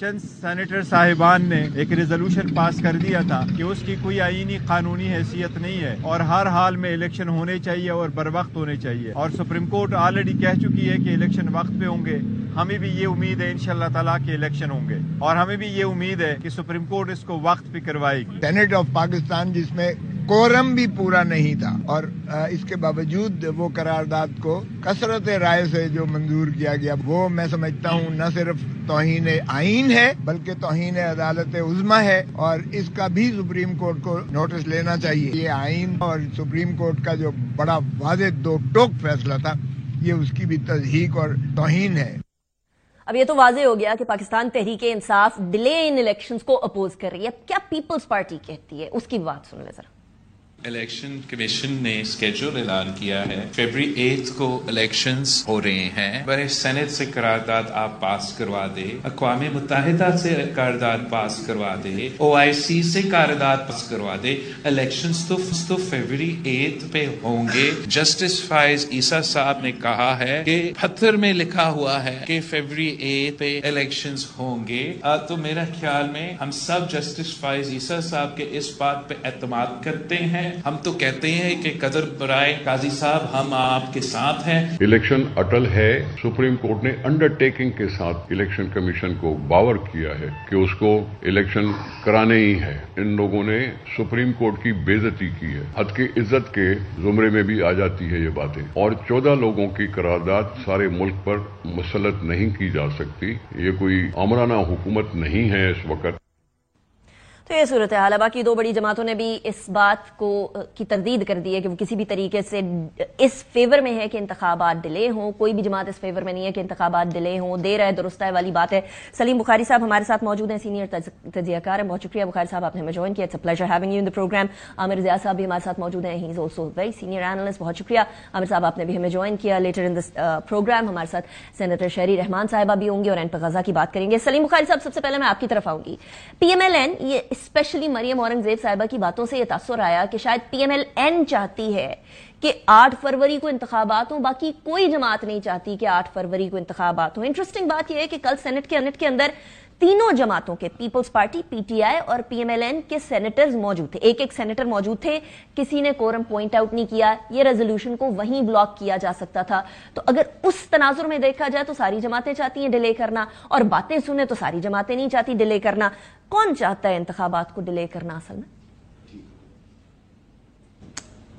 چند سینیٹر صاحبان نے ایک ریزولوشن پاس کر دیا تھا کہ اس کی کوئی آئینی قانونی حیثیت نہیں ہے اور ہر حال میں الیکشن ہونے چاہیے اور بر وقت ہونے چاہیے، اور سپریم کورٹ آلریڈی کہہ چکی ہے کہ الیکشن وقت پہ ہوں گے۔ ہمیں بھی یہ امید ہے انشاءاللہ تعالیٰ کہ الیکشن ہوں گے، اور ہمیں بھی یہ امید ہے کہ سپریم کورٹ اس کو وقت پہ کروائے گی۔ سینٹ آف پاکستان جس میں کورم بھی پورا نہیں تھا، اور اس کے باوجود وہ قرارداد کو کثرت رائے سے جو منظور کیا گیا، وہ میں سمجھتا ہوں نہ صرف توہین آئین ہے بلکہ توہین عدالت عظمیٰ ہے، اور اس کا بھی سپریم کورٹ کو نوٹس لینا چاہیے۔ یہ آئین اور سپریم کورٹ کا جو بڑا واضح دو ٹوک فیصلہ تھا، یہ اس کی بھی تضحیق اور توہین ہے۔ اب یہ تو واضح ہو گیا کہ Pakistan Tehreek Insaf delay in elections کو اپوز کر رہی ہے۔ اب کیا پیپلز پارٹی کہتی ہے، اس کی بات سن لیں ذرا۔ الیکشن کمیشن نے اسکیڈول اعلان کیا ہے، فیبری 8 کو الیکشنز ہو رہے ہیں۔ برے سینٹ سے قرارداد آپ پاس کروا دے، اقوام متحدہ سے قرارداد پاس کروا دے، OIC سے قرارداد پاس کروا دے، الیکشنز تو فیبری 8 پہ ہوں گے۔ جسٹس فائز عیسیٰ صاحب نے کہا ہے کہ پتھر میں لکھا ہوا ہے کہ فیبری 8 پہ الیکشنز ہوں گے۔ تو میرا خیال میں ہم سب جسٹس فائز عیسیٰ صاحب کے اس بات پہ اعتماد کرتے ہیں۔ ہم تو کہتے ہیں کہ قدر برائے قاضی صاحب ہم آپ کے ساتھ ہیں۔ الیکشن اٹل ہے۔ سپریم کورٹ نے انڈر ٹیکنگ کے ساتھ الیکشن کمیشن کو باور کیا ہے کہ اس کو الیکشن کرانے ہی ہے۔ ان لوگوں نے سپریم کورٹ کی بے عزتی کی ہے، حد کی عزت کے زمرے میں بھی آ جاتی ہے یہ باتیں، اور 14 لوگوں کی قرارداد سارے ملک پر مسلط نہیں کی جا سکتی۔ یہ کوئی آمرانہ حکومت نہیں ہے اس وقت۔ تو یہ صورتحال ہے۔ باقی دو بڑی جماعتوں نے بھی اس بات کو کی تردید کر دی ہے کہ وہ کسی بھی طریقے سے اس فیور میں ہے کہ انتخابات ڈیلے ہوں۔ کوئی بھی جماعت اس فیور میں نہیں ہے کہ انتخابات ڈیلے ہوں۔ دیر ہے درست ہے والی بات ہے۔ سلیم بخاری صاحب ہمارے ساتھ موجود ہیں، سینئر تجزیہ کار ہیں۔ بہت شکریہ بخاری صاحب، آپ نے ہمیں جوائن کیا۔ It's a pleasure having you in the program. Aamir Zia صاحب بھی ہمارے ساتھ موجود ہیں، he is also very senior analyst. بہت شکریہ عامر صاحب، آپ نے بھی ہمیں جوائن کیا۔ لیٹر ان دس پروگرام ہمارے ساتھ سینیٹر شہری رحمان صاحبہ بھی ہوں گے اور این پہ غزہ کی بات کریں گے۔ سلیم بخاری صاحب، سب سے پہلے میں آپ کی طرف آؤں گی۔ PMLN، یہ اسپیشلی مریم اورنگزیب صاحبہ کی باتوں سے یہ تاثر آیا کہ شاید PMLN چاہتی ہے کہ 8 فروری کو انتخابات ہوں، باقی کوئی جماعت نہیں چاہتی کہ 8 فروری کو انتخابات ہوں۔ انٹرسٹنگ بات یہ ہے کہ کل سینٹ کے انٹ کے اندر تینوں جماعتوں کے پیپلز پارٹی، PTI اور PMLN کے سینیٹرز موجود تھے، ایک سینیٹر موجود تھے۔ کسی نے کورم پوائنٹ آؤٹ نہیں کیا، یہ ریزولوشن کو وہیں بلاک کیا جا سکتا تھا۔ تو اگر اس تناظر میں دیکھا جائے تو ساری جماعتیں چاہتی ہیں ڈیلے کرنا، اور باتیں سنیں تو ساری جماعتیں نہیں چاہتی ڈیلے کرنا۔ کون چاہتا ہے انتخابات کو ڈیلے کرنا اصل میں؟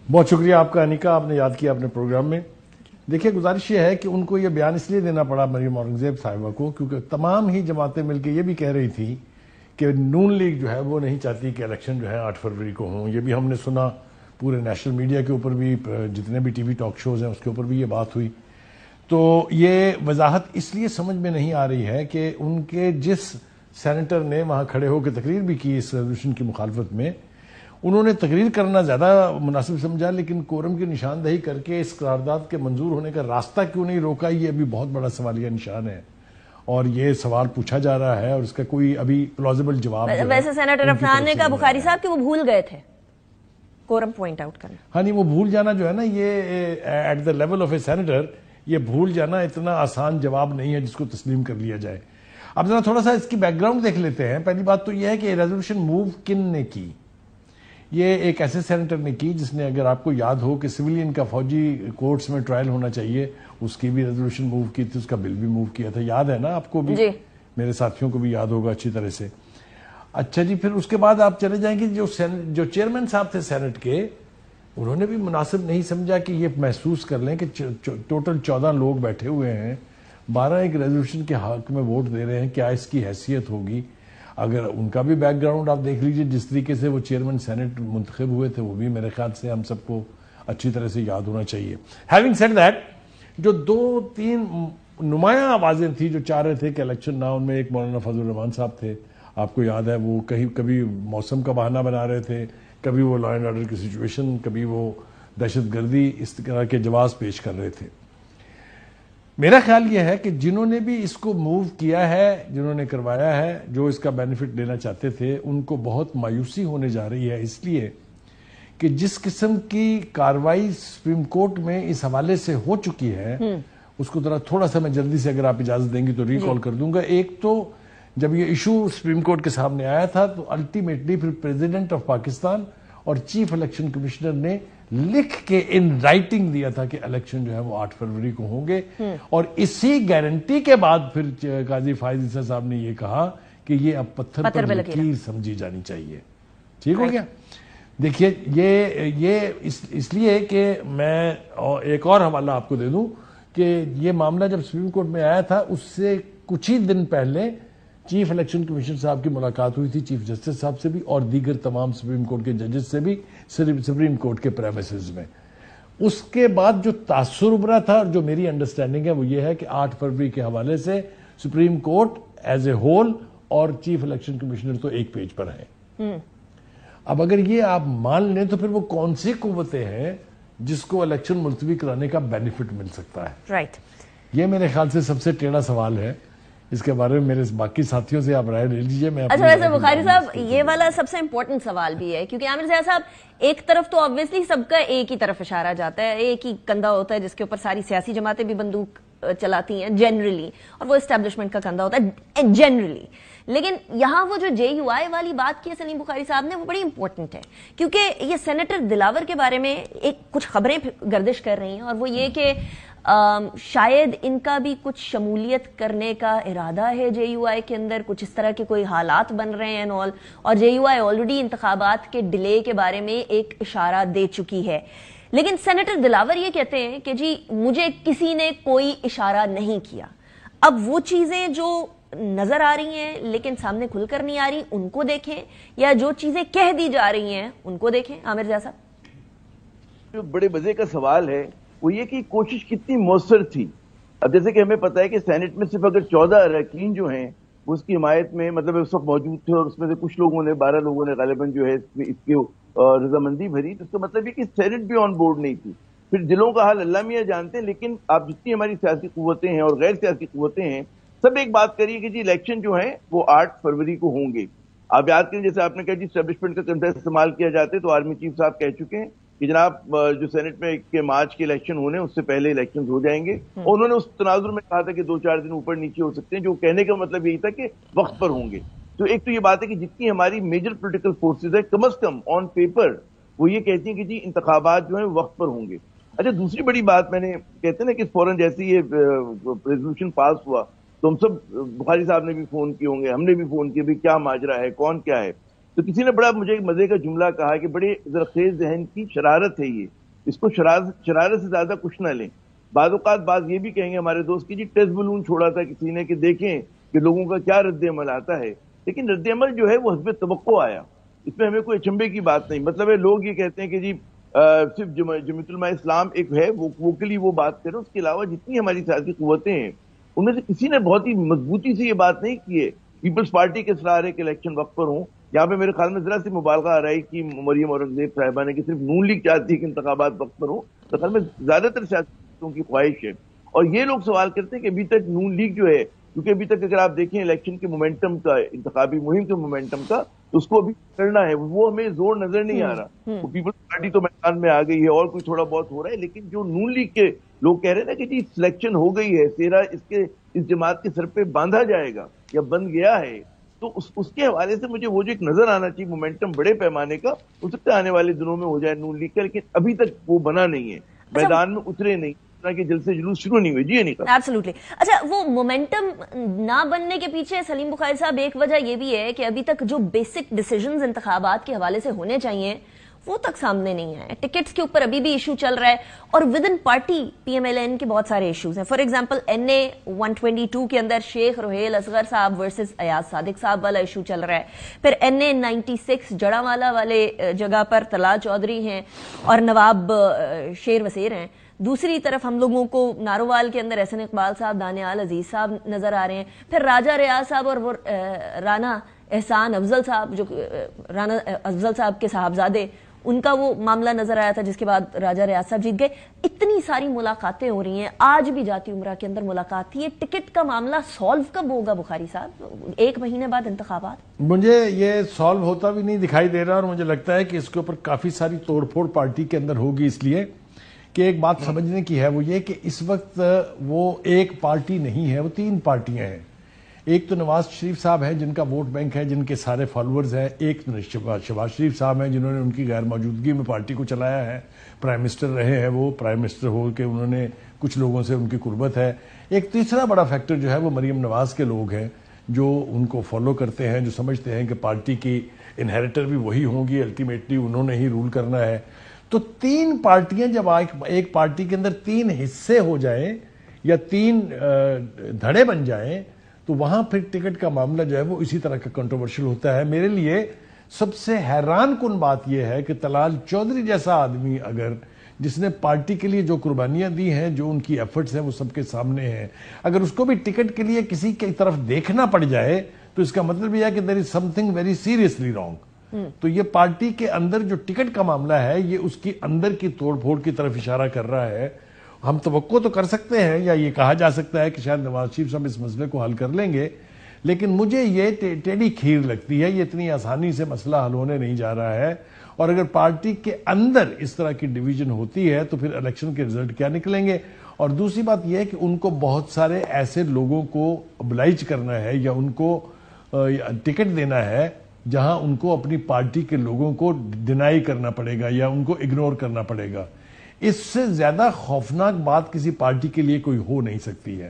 بہت شکریہ آپ کا انیکا، آپ نے یاد کیا اپنے پروگرام میں۔ دیکھیے، گزارش یہ ہے کہ ان کو یہ بیان اس لیے دینا پڑا مریم اورنگزیب صاحبہ کو کیونکہ تمام ہی جماعتیں مل کے یہ بھی کہہ رہی تھی کہ نون لیگ جو ہے وہ نہیں چاہتی کہ الیکشن جو ہے 8 فروری کو ہوں۔ یہ بھی ہم نے سنا، پورے نیشنل میڈیا کے اوپر بھی، جتنے بھی TV ٹاک شوز ہیں اس کے اوپر بھی یہ بات ہوئی۔ تو یہ وضاحت اس لیے سمجھ میں نہیں آ رہی ہے کہ ان کے جس سینیٹر نے وہاں کھڑے ہو کے تقریر بھی کی اس ریزولوشن کی مخالفت میں، انہوں نے تقریر کرنا زیادہ مناسب سمجھا، لیکن کورم کی نشاندہی کر کے اس قرارداد کے منظور ہونے کا راستہ کیوں نہیں روکا، یہ ابھی بہت بڑا سوالیہ نشان ہے، اور یہ سوال پوچھا جا رہا ہے اور اس کا کوئی ابھی پلازیبل جواب نہیں۔ ویسے سینیٹر عفنان نے کہا بخاری صاحب کہ وہ بھول گئے تھے کورم پوائنٹ آؤٹ کرنا۔ ہاں نہیں، وہ بھول جانا جو ہے نا، یہ at the level of a senator یہ بھول جانا اتنا آسان جواب نہیں ہے جس کو تسلیم کر لیا جائے۔ اب ذرا تھوڑا سا اس کی بیک گراؤنڈ دیکھ لیتے ہیں۔ پہلی بات تو یہ ہے کہ ریزولوشن موو کن نے کی؟ یہ ایک ایسے سینیٹر نے کی جس نے، اگر آپ کو یاد ہو کہ سویلین کا فوجی کورٹس میں ٹرائل ہونا چاہیے، اس کی بھی ریزولوشن موو کی تھی، اس کا بل بھی موو کیا تھا، یاد ہے نا آپ کو بھی؟ جی، میرے ساتھیوں کو بھی یاد ہوگا اچھی طرح سے۔ اچھا جی، پھر اس کے بعد آپ چلے جائیں گے جو چیئرمین صاحب تھے سینٹ کے، انہوں نے بھی مناسب نہیں سمجھا کہ یہ محسوس کر لیں کہ ٹوٹل 14 لوگ بیٹھے ہوئے ہیں، 12 ایک ریزولوشن کے حق میں ووٹ دے رہے ہیں، کیا اس کی حیثیت ہوگی؟ اگر ان کا بھی بیک گراؤنڈ آپ دیکھ لیجئے، جس طریقے سے وہ چیئرمین سینٹ منتخب ہوئے تھے، وہ بھی میرے خیال سے ہم سب کو اچھی طرح سے یاد ہونا چاہیے۔ ہیونگ سیڈ دیٹ، جو 2-3 نمایاں آوازیں تھیں جو چاہ رہے تھے کہ الیکشن نہ، ان میں ایک مولانا فضل الرحمان صاحب تھے، آپ کو یاد ہے، وہ کبھی موسم کا بہانہ بنا رہے تھے، کبھی وہ لا اینڈ آرڈر کی سچویشن، کبھی وہ دہشت گردی، اس طرح کے جواز پیش کر رہے تھے۔ میرا خیال یہ ہے کہ جنہوں نے بھی اس کو موو کیا ہے، جنہوں نے کروایا ہے، جو اس کا بینیفٹ لینا چاہتے تھے، ان کو بہت مایوسی ہونے جا رہی ہے، اس لیے کہ جس قسم کی کاروائی سپریم کورٹ میں اس حوالے سے ہو چکی ہے، اس کو ذرا تھوڑا سا میں جلدی سے اگر آپ اجازت دیں گی تو ریکال کر دوں گا۔ ایک تو جب یہ ایشو سپریم کورٹ کے سامنے آیا تھا تو الٹیمیٹلی پھر پریزیڈنٹ آف پاکستان اور چیف الیکشن کمشنر نے لکھ کے ان رائٹنگ دیا تھا کہ الیکشن جو ہے وہ 8 فروری کو ہوں گے، اور اسی گارنٹی کے بعد پھر قاضی فائز عیسیٰ صاحب نے یہ کہا کہ یہ اب پتھر پر لکیر سمجھی جانی چاہیے. ٹھیک ہو گیا؟ دیکھیے یہ اس لیے کہ میں ایک اور حوالہ آپ کو دے دوں کہ یہ معاملہ جب سپریم کورٹ میں آیا تھا اس سے کچھ ہی دن پہلے چیف الیکشن کمیشن صاحب کی ملاقات ہوئی تھی چیف جسٹس صاحب سے بھی اور دیگر تمام سپریم کورٹ کے ججز سے بھی سپریم کورٹ کے پریمیسز میں. اس کے بعد جو تاثر ابھرا تھا اور جو میری انڈرسٹینڈنگ ہے وہ یہ ہے کہ 8 فروری کے حوالے سے supreme court as a whole اور چیف الیکشن کمشنر تو ایک پیج پر ہیں. اب اگر یہ آپ مان لیں تو پھر وہ کون سی قوتیں ہیں جس کو الیکشن ملتوی کرانے کا بینیفٹ مل سکتا ہے؟ رائٹ. یہ میرے خیال سے سب سے ٹیڑھا سوال ہے. اس کے بارے میں میرے باقی ساتھیوں سے آپ رائے لے لیجیے. میں اچھا ویسے بخاری صاحب یہ والا سب سے امپورٹنٹ سوال بھی ہے کیونکہ عامر ضیاء صاحب ایک طرف تو آبویسلی سب کا ایک ہی طرف اشارہ جاتا ہے، ایک ہی کندھا ہوتا ہے جس کے اوپر ساری سیاسی جماعتیں بھی بندوق چلاتی ہیں جنرلی، اور وہ اسٹیبلشمنٹ کا کندھا ہوتا ہے جنرلی. لیکن یہاں وہ جو JUI والی بات کی ہے سلیم بخاری صاحب نے وہ بڑی امپورٹنٹ ہے کیونکہ یہ سینیٹر دلاور کے بارے میں ایک کچھ خبریں گردش کر رہی ہیں اور وہ یہ کہ شاید ان کا بھی کچھ شمولیت کرنے کا ارادہ ہے JUI کے اندر، کچھ اس طرح کے کوئی حالات بن رہے ہیں اور JUI آلریڈی انتخابات کے ڈیلے کے بارے میں ایک اشارہ دے چکی ہے. لیکن سینیٹر دلاور یہ کہتے ہیں کہ جی مجھے کسی نے کوئی اشارہ نہیں کیا. اب وہ چیزیں جو نظر آ رہی ہیں لیکن سامنے کھل کر نہیں آ رہی ان کو دیکھیں یا جو چیزیں کہہ دی جا رہی ہیں ان کو دیکھیں. عامر ضیاء صاحب جو بڑے مزے کا سوال ہے وہ یہ کہ کوشش کتنی مؤثر تھی. اب جیسے کہ ہمیں پتا ہے کہ سینٹ میں صرف اگر 14 اراکین جو ہیں وہ اس کی حمایت میں مطلب اس وقت موجود تھے اور اس میں سے کچھ لوگوں نے 12 لوگوں نے غالباً جو ہے اس کی رضامندی بھری، تو اس کا مطلب یہ کہ سینٹ بھی آن بورڈ نہیں تھی. پھر دلوں کا حال اللہ میاں جانتے ہیں. لیکن آپ جتنی ہماری سیاسی قوتیں ہیں اور غیر سیاسی قوتیں ہیں سب ایک بات کریے کہ جی الیکشن جو ہیں وہ 8 فروری کو ہوں گے. آپ یاد کریں جیسے آپ نے کہا جی اسٹیبلشمنٹ کا کنسپٹ استعمال کیا جاتے تو آرمی چیف صاحب کہہ چکے ہیں کہ جناب جو سینٹ میں کے مارچ کے الیکشن ہونے اس سے پہلے الیکشن ہو جائیں گے. اور انہوں نے اس تناظر میں کہا تھا کہ 2-4 دن اوپر نیچے ہو سکتے ہیں، جو کہنے کا مطلب یہی تھا کہ وقت پر ہوں گے. تو ایک تو یہ بات ہے کہ جتنی ہماری میجر پولیٹیکل فورسز ہیں کم از کم آن پیپر وہ یہ کہتی ہیں کہ جی انتخابات جو ہیں وقت پر ہوں گے. اچھا دوسری بڑی بات میں نے کہتے ہیں نا کہ فوراً جیسے یہ ریزولوشن پاس ہوا تو ہم سب بخاری صاحب نے بھی فون کیے ہوں گے، ہم نے بھی فون کیا بھی کیا ماجرا ہے، کون کیا ہے. تو کسی نے بڑا مجھے مزے کا جملہ کہا کہ بڑے زرخیز ذہن کی شرارت ہے یہ، اس کو شرارت سے زیادہ کچھ نہ لیں. بعض اوقات بعض یہ بھی کہیں گے ہمارے دوست کی جی ٹیسٹ بلون چھوڑا تھا کسی نے کہ دیکھیں کہ لوگوں کا کیا رد عمل آتا ہے. لیکن رد عمل جو ہے وہ حسب توقع آیا، اس میں ہمیں کوئی اچنبے کی بات نہیں. مطلب ہے لوگ یہ کہتے ہیں کہ جی صرف جمعیت علماء اسلام ایک ہے ووکلی وہ بات کریں، اس کے علاوہ جتنی ہماری سیاسی قوتیں ہیں ان میں سے کسی نے بہت ہی مضبوطی سے یہ بات نہیں کی ہے. پیپلز پارٹی کے اصرار ہے کہ الیکشن وقت پر ہوں. یہاں پہ میرے خیال میں ذرا سی مبالغہ آ رہا ہے کہ مریم اورنگزیب صاحبہ نے کہ صرف نون لیگ چاہتی ہے کہ انتخابات وقت پر ہوں. تو خیال میں زیادہ تر سیاستوں کی خواہش ہے. اور یہ لوگ سوال کرتے ہیں کہ ابھی تک نون لیگ جو ہے، کیونکہ ابھی تک اگر آپ دیکھیں الیکشن کے مومنٹم کا، انتخابی مہم کے مومنٹم کا، تو اس کو ابھی کرنا ہے، وہ ہمیں زور نظر نہیں آ رہا. وہ پیپلز پارٹی تو میدان میں آ گئی ہے اور کوئی تھوڑا بہت ہو رہا ہے، لیکن جو نون لیگ کے لوگ کہہ رہے ہیں نا کہ جی سلیکشن ہو گئی ہے، سیرا اس جماعت کے سر پہ باندھا جائے گا یا بند گیا ہے، تو اس کے حوالے سے مجھے وہ جو ایک نظر آنا چاہیے مومنٹم بڑے پیمانے کا، ہو سکتا ہے آنے والے دنوں میں ہو جائے نون لیگ کا، لیکن ابھی تک وہ بنا نہیں ہے، میدان میں اترے نہیں کہ جلسے جلوس شروع نہیں ہوئے. جی نہیں کہا ایبسلیوٹلی. اچھا وہ مومنٹم نہ بننے کے پیچھے سلیم بخاری صاحب ایک وجہ یہ بھی ہے کہ ابھی تک جو بیسک ڈیسیژنز انتخابات کے حوالے سے ہونے چاہیے وہ تک سامنے نہیں آئے. ٹکٹس کے اوپر ابھی بھی ایشو چل رہا ہے اور ود ان پارٹی PMLN کے بہت سارے ایشوز ہیں. فار ایگزامپل NA 122 کے اندر شیخ روہیل اصغر صاحب ورسز ایاز صادق صاحب والا ایشو چل رہا ہے. پھر NA 96 جڑاوالا والے جگہ پر طلال چودھری ہیں اور نواب شیر وسیر ہیں. دوسری طرف ہم لوگوں کو نارووال کے اندر احسن اقبال صاحب، دانیال عزیز صاحب نظر آ رہے ہیں. پھر راجہ ریاض صاحب اور وہ رانا احسان افضل صاحب، جو رانا افضل صاحب کے صاحبزادے، ان کا وہ معاملہ نظر آیا تھا جس کے بعد راجہ ریاض صاحب جیت گئے. اتنی ساری ملاقاتیں ہو رہی ہیں. آج بھی جاتی عمرہ کے اندر ملاقات تھی. یہ ٹکٹ کا معاملہ سالو کب ہوگا بخاری صاحب؟ 1 مہینے بعد انتخابات. مجھے یہ سالو ہوتا بھی نہیں دکھائی دے رہا اور مجھے لگتا ہے کہ اس کے اوپر کافی ساری توڑ پھوڑ پارٹی کے اندر ہوگی. اس لیے کہ ایک بات سمجھنے کی ہے وہ یہ کہ اس وقت وہ ایک پارٹی نہیں ہے، وہ 3 پارٹیاں ہیں. ایک تو نواز شریف صاحب ہیں جن کا ووٹ بینک ہے، جن کے سارے فالوورز ہیں، ایک شہباز شریف صاحب ہیں جنہوں نے ان کی غیر موجودگی میں پارٹی کو چلایا ہے، پرائم منسٹر رہے ہیں، وہ پرائم منسٹر ہو کے انہوں نے کچھ لوگوں سے ان کی قربت ہے۔ ایک تیسرا بڑا فیکٹر جو ہے وہ مریم نواز کے لوگ ہیں جو ان کو فالو کرتے ہیں، جو سمجھتے ہیں کہ پارٹی کی انہیریٹر بھی وہی ہوں گی، الٹیمیٹلی انہوں نے ہی رول کرنا ہے۔ تو تین پارٹیاں جب ایک پارٹی کے اندر تین حصے ہو جائیں یا تین دھڑے بن جائیں تو وہاں پھر ٹکٹ کا معاملہ جو ہے وہ اسی طرح کا کنٹروورشل ہوتا ہے۔ میرے لیے سب سے حیران کن بات یہ ہے کہ طلال چودھری جیسا آدمی اگر جس نے پارٹی کے لیے جو قربانیاں دی ہیں، جو ان کی ایفرٹس ہیں وہ سب کے سامنے ہیں، اگر اس کو بھی ٹکٹ کے لیے کسی کی طرف دیکھنا پڑ جائے تو اس کا مطلب یہ ہے کہ there is something very seriously wrong۔ تو یہ پارٹی کے اندر جو ٹکٹ کا معاملہ ہے یہ اس کی اندر کی توڑ پھوڑ کی طرف اشارہ کر رہا ہے۔ ہم توقع تو کر سکتے ہیں یا یہ کہا جا سکتا ہے کہ شاید نواز شریف صاحب اس مسئلے کو حل کر لیں گے، لیکن مجھے یہ ٹیڑھی کھیر لگتی ہے، یہ اتنی آسانی سے مسئلہ حل ہونے نہیں جا رہا ہے۔ اور اگر پارٹی کے اندر اس طرح کی ڈویژن ہوتی ہے تو پھر الیکشن کے رزلٹ کیا نکلیں گے؟ اور دوسری بات یہ ہے کہ ان کو بہت سارے ایسے لوگوں کو ابلائج کرنا ہے یا ان کو ٹکٹ دینا ہے جہاں ان کو اپنی پارٹی کے لوگوں کو ڈینائی کرنا پڑے گا یا ان کو اگنور کرنا پڑے گا۔ اس سے زیادہ خوفناک بات کسی پارٹی کے لیے کوئی ہو نہیں سکتی ہے۔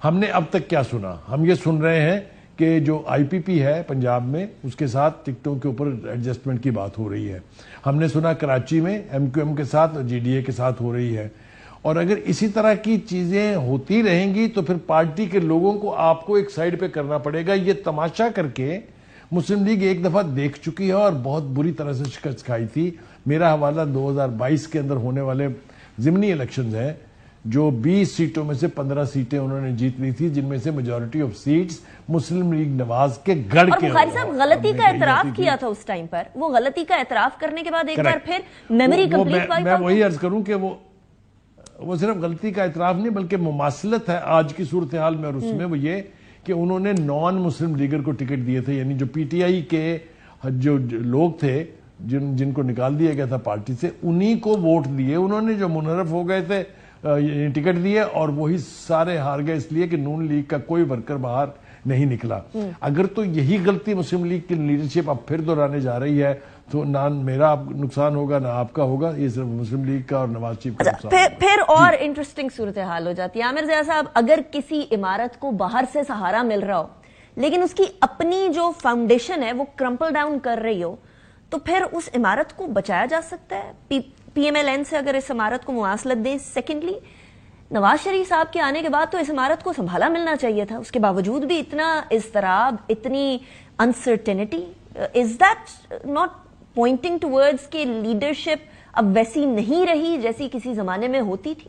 ہم نے اب تک کیا سنا؟ ہم یہ سن رہے ہیں کہ جو آئی پی پی ہے پنجاب میں اس کے ساتھ ٹکٹوں کے اوپر ایڈجسٹمنٹ کی بات ہو رہی ہے، ہم نے سنا کراچی میں ایم کیو ایم کے ساتھ اور جی ڈی اے کے ساتھ ہو رہی ہے، اور اگر اسی طرح کی چیزیں ہوتی رہیں گی تو پھر پارٹی کے لوگوں کو آپ کو ایک سائیڈ پہ کرنا پڑے گا۔ یہ تماشا کر کے مسلم لیگ ایک دفعہ دیکھ چکی ہے اور بہت بری طرح سے شکست کھائی تھی۔ میرا حوالہ 2022 کے اندر ہونے والے ضمنی الیکشنز ہیں جو 20 سیٹوں میں سے 15 سیٹیں انہوں نے جیت لی تھی، جن میں سے majority of seats Muslim League Nawaz کے گڑھ کے۔ اور بخاری صاحب غلطی کا اعتراف کیا تھا اس ٹائم پر، وہ غلطی کا اعتراف کرنے کے بعد ایک بار پھر میموری کمپلیٹ میں وہی عرض کروں کہ وہ صرف غلطی کا اعتراف نہیں بلکہ مماثلت ہے آج کی صورتحال میں، اور اس میں وہ یہ کہ انہوں نے نان مسلم لیگر کو ٹکٹ دیے تھے، یعنی جو پی ٹی آئی کے جو لوگ تھے جن کو نکال دیا گیا تھا پارٹی سے، انہی کو ووٹ دیے انہوں نے، جو منحرف ہو گئے تھے ٹکٹ دیے، اور وہی سارے ہار گئے اس لیے کہ نون لیگ کا کوئی ورکر باہر نہیں نکلا۔ اگر تو یہی غلطی مسلم لیگ کی لیڈرشپ اب پھر دہرانے جا رہی ہے تو نہ میرا نقصان ہوگا نہ آپ کا ہوگا، یہ صرف مسلم لیگ کا اور نواز شریف کا نقصان۔ پھر اور انٹرسٹنگ صورتحال ہو جاتی ہے عامر ضیاء صاحب، اگر کسی عمارت کو باہر سے سہارا مل رہا ہو لیکن اس کی اپنی جو فاؤنڈیشن ہے وہ کرمپل ڈاؤن کر رہی ہو تو پھر اس عمارت کو بچایا جا سکتا ہے پی ایم ایل این سے اگر اس عمارت کو مواصلت دے۔ سیکنڈلی، نواز شریف صاحب کے آنے کے بعد تو اس عمارت کو سنبھالا ملنا چاہیے تھا، اس کے باوجود بھی اتنا اضطراب، اتنی uncertainty, is that not pointing towards کہ لیڈرشپ اب ویسی نہیں رہی جیسی کسی زمانے میں ہوتی تھی؟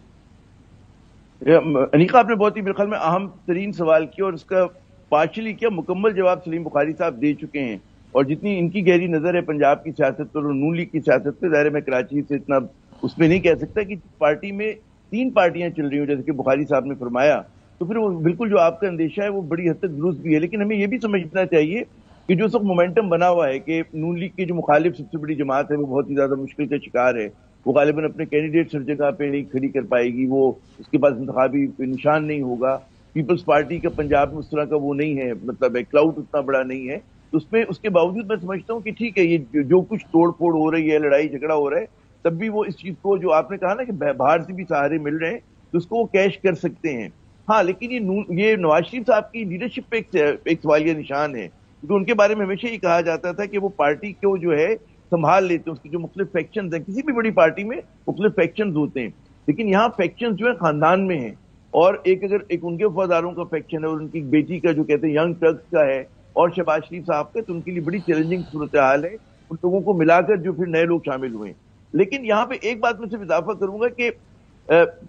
انیقا، آپ نے بہت ہی میرے خیال میں اہم ترین سوال کیا اور اس کا پارشلی کیا مکمل جواب سلیم بخاری صاحب دے چکے ہیں، اور جتنی ان کی گہری نظر ہے پنجاب کی سیاست پر اور نون لیگ کی سیاست پہ، ظاہر میں کراچی سے اتنا اس میں نہیں کہہ سکتا کہ پارٹی میں 3 پارٹیاں چل رہی ہوں جیسے کہ بخاری صاحب نے فرمایا، تو پھر وہ بالکل جو آپ کا اندیشہ ہے وہ بڑی حد تک درست بھی ہے، لیکن ہمیں یہ بھی سمجھنا چاہیے کہ جو سب مومنٹم بنا ہوا ہے کہ نون لیگ کی جو مخالف سب سے بڑی جماعت ہے وہ بہت ہی زیادہ مشکل کا شکار ہے، وہ غالباً اپنے کینڈیڈیٹ ہر جگہ پہ نہیں کھڑی کر پائے گی، وہ اس کے پاس انتخابی نشان نہیں ہوگا، پیپلز پارٹی کا پنجاب میں اس طرح کا وہ نہیں ہے، مطلب کلاؤڈ اتنا بڑا نہیں ہے، تو اس میں اس کے باوجود میں سمجھتا ہوں کہ ٹھیک ہے یہ جو کچھ توڑ پھوڑ ہو رہی ہے، لڑائی جھگڑا ہو رہا ہے، تب بھی وہ اس چیز کو جو آپ نے کہا نا کہ باہر سے بھی سہارے مل رہے ہیں تو اس کو وہ کیش کر سکتے ہیں۔ ہاں، لیکن یہ نواز شریف صاحب کی لیڈرشپ پہ ایک سوالیہ نشان ہے، کیونکہ ان کے بارے میں ہمیشہ یہ کہا جاتا تھا کہ وہ پارٹی کو جو ہے سنبھال لیتے ہیں، اس کی جو مختلف فیکشنز ہیں، کسی بھی بڑی پارٹی میں مختلف فیکشنز ہوتے ہیں، لیکن یہاں فیکشنز جو ہے خاندان میں ہیں، اور اگر ان کے وفاداروں کا فیکشن ہے اور ان کی بیٹی کا جو کہتے ہیں ینگ ٹرکس کا ہے اور شہباز شریف صاحب کا، تو ان کے لیے بڑی چیلنجنگ صورتحال ہے ان لوگوں کو ملا کر جو پھر نئے لوگ شامل ہوئے ہیں۔ لیکن یہاں پہ ایک بات میں صرف اضافہ کروں گا کہ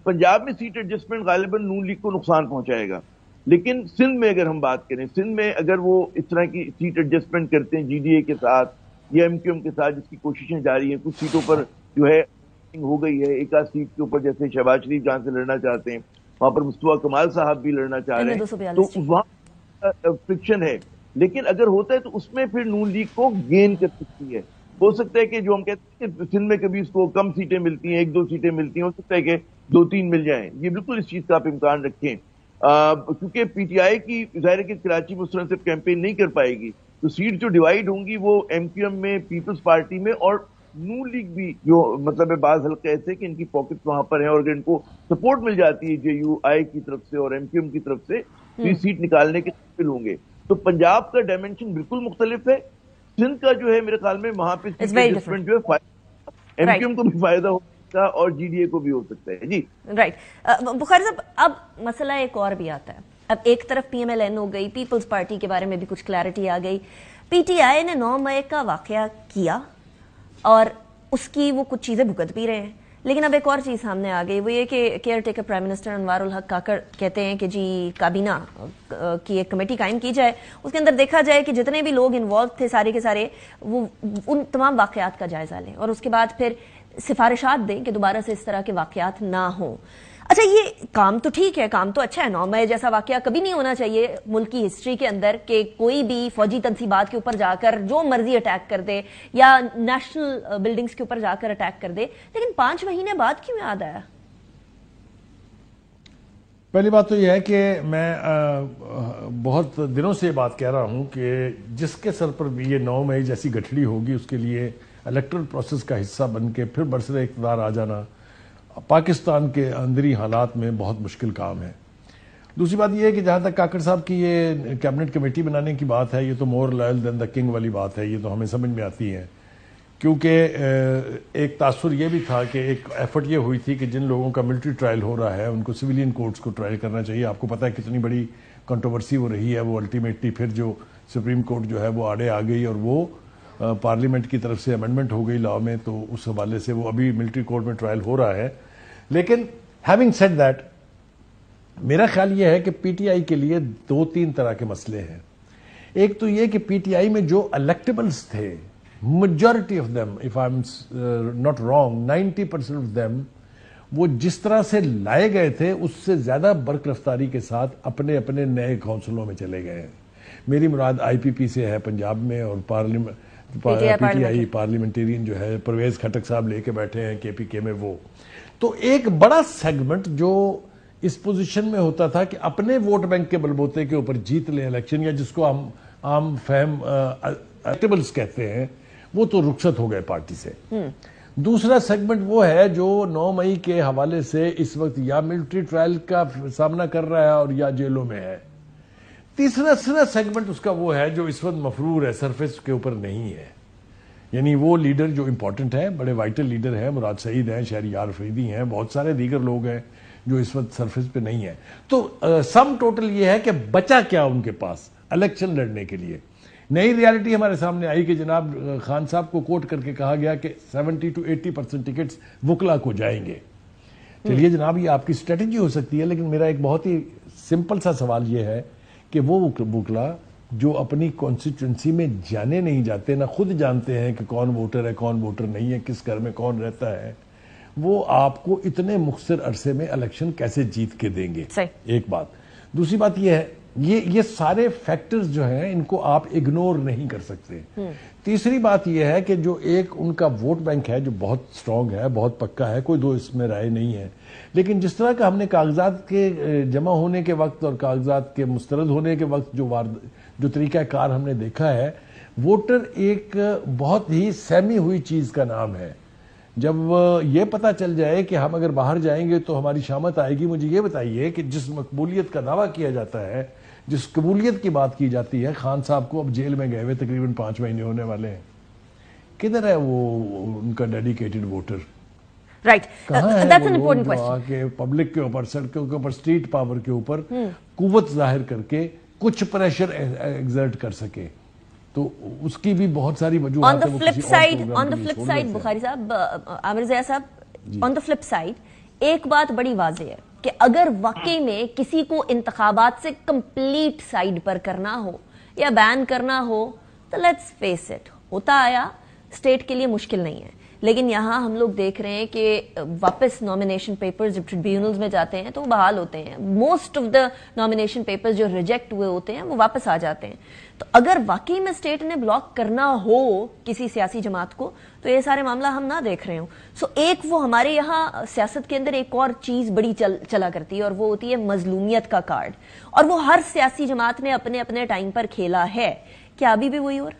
پنجاب میں سیٹ ایڈجسٹمنٹ غالباً نون لیگ کو نقصان پہنچائے گا، لیکن سندھ میں اگر ہم بات کریں، سندھ میں اگر وہ اس طرح کی سیٹ ایڈجسٹمنٹ کرتے ہیں جی ڈی اے کے ساتھ یا ایم کیو ایم کے ساتھ، جس کی کوششیں جاری ہیں، کچھ سیٹوں پر جو ہے ہو گئی ہے، ایک آدھ سیٹ کے اوپر جیسے شہباز شریف جہاں سے لڑنا چاہتے ہیں وہاں پر مصطفیٰ کمال صاحب بھی لڑنا چاہ رہے ہیں، تو وہاں فرکشن ہے، لیکن اگر ہوتا ہے تو اس میں پھر نون لیگ کو گین کر سکتی ہے۔ ہو سکتا ہے کہ جو ہم کہتے ہیں کہ سندھ میں کبھی اس کو کم سیٹیں ملتی ہیں، 1-2 سیٹیں ملتی ہیں، ہو سکتا ہے کہ 2-3 مل جائیں، یہ بالکل اس چیز کا آپ امکان رکھیں، کیونکہ پی ٹی آئی کی ظاہر ہے کہ کراچی میں اس طرح سے کیمپین نہیں کر پائے گی، تو سیٹ جو ڈیوائیڈ ہوں گی وہ ایم کیو ایم میں، پیپلز پارٹی میں، اور نون لیگ بھی جو مطلب ہے بعض حلقے ایسے کہ ان کی پاکٹ وہاں پر ہیں، اور اگر ان کو سپورٹ مل جاتی ہے جے یو آئی کی طرف سے اور ایم کیو ایم کی طرف سے تو یہ سیٹ نکالنے کے قابل ہوں گے. تو پنجاب کا ڈائمینشن بالکل مختلف ہے. سندھ کا جو ہے میرے خیال میں وہاں پہ ڈفرنٹ جو ہے ایم کیو ایم کو بھی فائدہ ہو سکتا ہے اور جی ڈی اے کو بھی ہو سکتا ہے. جی رائٹ. بخاری صاحب اب مسئلہ ایک اور بھی آتا ہے. اب ایک طرف پی ایم ایل این ہو گئی، پیپلز پارٹی کے بارے میں بھی کچھ کلیئرٹی آ گئی. پی ٹی آئی نے 9 مئی کا واقعہ کیا اور اس کی وہ کچھ چیزیں بھگت بھی رہے ہیں، لیکن اب ایک اور چیز سامنے آ گئی، وہ یہ کہ کیئر ٹیکر پرائم منسٹر انوار الحق کاکڑ کہتے ہیں کہ جی کابینہ کی ایک کمیٹی قائم کی جائے، اس کے اندر دیکھا جائے کہ جتنے بھی لوگ انوالو تھے سارے کے سارے وہ ان تمام واقعات کا جائزہ لیں اور اس کے بعد پھر سفارشات دیں کہ دوبارہ سے اس طرح کے واقعات نہ ہوں. اچھا یہ کام تو ٹھیک ہے، کام تو اچھا ہے. 9 مئی جیسا واقعہ کبھی نہیں ہونا چاہیے ملک کی ہسٹری کے اندر کہ کوئی بھی فوجی تنصیبات کے اوپر جا کر جو مرضی اٹیک کر دے یا نیشنل بلڈنگز کے اوپر جا کر اٹیک کر دے، لیکن 5 مہینے بعد کیوں یاد آیا؟ پہلی بات تو یہ ہے کہ میں بہت دنوں سے یہ بات کہہ رہا ہوں کہ جس کے سر پر بھی یہ 9 مئی جیسی گٹھڑی ہوگی اس کے لیے الیکٹرل پروسیس کا حصہ بن کے پھر برسر اقتدار آ جانا پاکستان کے اندری حالات میں بہت مشکل کام ہے. دوسری بات یہ ہے کہ جہاں تک کاکڑ صاحب کی یہ کیبنٹ کمیٹی بنانے کی بات ہے، یہ تو مور لائل دین دا کنگ والی بات ہے، یہ تو ہمیں سمجھ میں آتی ہے. کیونکہ ایک تاثر یہ بھی تھا کہ ایک ایفرٹ یہ ہوئی تھی کہ جن لوگوں کا ملٹری ٹرائل ہو رہا ہے ان کو سویلین کورٹس کو ٹرائل کرنا چاہیے. آپ کو پتہ ہے کتنی بڑی کنٹروورسی وہ رہی ہے. وہ الٹیمیٹلی پھر جو سپریم کورٹ جو ہے وہ آڑے آ گئی اور وہ پارلیمنٹ کی طرف سے امینڈمنٹ ہو گئی لاء میں، تو اس حوالے سے وہ ابھی ملٹری کورٹ میں ٹرائل ہو رہا ہے. لیکن ہیونگ سیڈ دیٹ میرا خیال یہ ہے کہ پی ٹی آئی کے لیے 2-3 طرح کے مسئلے ہیں. ایک تو یہ کہ پی ٹی آئی میں جو الیکٹیبلز تھے، majority of them, if I am not wrong 90% of them, وہ جس طرح سے لائے گئے تھے اس سے زیادہ برق رفتاری کے ساتھ اپنے اپنے نئے کونسلوں میں چلے گئے ہیں. میری مراد آئی پی پی سے ہے پنجاب میں، اور پی ٹی آئی پارلیمنٹیرین جو ہے پرویز کھٹک صاحب لے کے بیٹھے ہیں کے پی کے میں. وہ تو ایک بڑا سیگمنٹ جو اس پوزیشن میں ہوتا تھا کہ اپنے ووٹ بینک کے بلبوتے کے اوپر جیت لیں الیکشن، یا جس کو ہم عام فہم الیکٹیبلز کہتے ہیں، وہ تو رخصت ہو گئے پارٹی سے. دوسرا سیگمنٹ وہ ہے جو 9 مئی کے حوالے سے اس وقت یا ملٹری ٹرائل کا سامنا کر رہا ہے اور یا جیلوں میں ہے. تیسرا سیگمنٹ اس کا وہ ہے جو اس وقت مفرور ہے، سرفیس کے اوپر نہیں ہے. یعنی وہ لیڈر جو امپورٹنٹ ہیں، بڑے وائٹل لیڈر ہیں، مراد سعید ہیں، شہریار افریدی ہیں، بہت سارے دیگر لوگ ہیں جو اس وقت سرفیس پہ نہیں ہیں. تو سم ٹوٹل یہ ہے کہ بچا کیا ان کے پاس الیکشن لڑنے کے لیے. نئی ریالٹی ہمارے سامنے آئی کہ جناب خان صاحب کو کوٹ کر کے کہا گیا کہ 70 to 80% ٹکٹس وکلا کو جائیں گے. چلیے جناب یہ آپ کی اسٹریٹجی ہو سکتی ہے، لیکن میرا ایک بہت ہی سمپل سا سوال یہ ہے کہ وہ وکلا جو اپنی کانسٹیٹوئنسی میں جانے نہیں جاتے، نہ خود جانتے ہیں کہ کون ووٹر ہے کون ووٹر نہیں ہے، کس گھر میں کون رہتا ہے، وہ آپ کو اتنے مختصر عرصے میں الیکشن کیسے جیت کے دیں گے؟ ایک بات. دوسری بات یہ ہے یہ سارے فیکٹرز جو ہیں ان کو آپ اگنور نہیں کر سکتے. تیسری بات یہ ہے کہ جو ایک ان کا ووٹ بینک ہے جو بہت سٹرونگ ہے، بہت پکا ہے، کوئی دو اس میں رائے نہیں ہے، لیکن جس طرح کا ہم نے کاغذات کے جمع ہونے کے وقت اور کاغذات کے مسترد ہونے کے وقت جو طریقہ کار ہم نے دیکھا ہے، ووٹر ایک بہت ہی سہمی ہوئی چیز کا نام ہے. جب یہ پتا چل جائے کہ ہم اگر باہر جائیں گے تو ہماری شامت آئے گی، مجھے یہ بتائیے کہ جس مقبولیت کا دعویٰ کیا جاتا ہے، جس قبولیت کی بات کی جاتی ہے، خان صاحب کو اب جیل میں گئے ہوئے تقریباً 5 مہینے ہونے والے ہیں، کدھر ہے وہ ان کا ڈیڈیکیٹڈ ووٹر؟ رائٹ، کہاں ہے دیٹس این وہ امپورٹنٹ لوگ جو آ کے پبلک کے اوپر، سڑکوں کے اوپر، اسٹریٹ پاور کے اوپر قوت ظاہر کر کے کچھ پریشر ایگزرٹ کر سکے؟ تو اس کی بھی بہت ساری وجوہات ہیں. آن دا فلپ سائڈ بخاری صاحب، عامر ضیاء صاحب، آن دا فلپ سائڈ ایک بات بڑی واضح ہے کہ اگر واقعی میں کسی کو انتخابات سے کمپلیٹ سائیڈ پر کرنا ہو یا بین کرنا ہو تو لیٹس فیس اٹ، ہوتا آیا اسٹیٹ کے لیے مشکل نہیں ہے. لیکن یہاں ہم لوگ دیکھ رہے ہیں کہ واپس نامینیشن پیپرز جب ٹریبیونلز میں جاتے ہیں تو وہ بحال ہوتے ہیں. Most of the nomination papers جو ریجیکٹ ہوئے ہوتے ہیں وہ واپس آ جاتے ہیں. تو اگر واقعی میں اسٹیٹ نے بلاک کرنا ہو کسی سیاسی جماعت کو تو یہ سارے معاملہ ہم نہ دیکھ رہے ہوں. سو ایک وہ ہمارے یہاں سیاست کے اندر ایک اور چیز بڑی چلا کرتی ہے اور وہ ہوتی ہے مظلومیت کا کارڈ, اور وہ ہر سیاسی جماعت نے اپنے اپنے ٹائم پر کھیلا ہے. کیا ابھی بھی وہی ہو رہا؟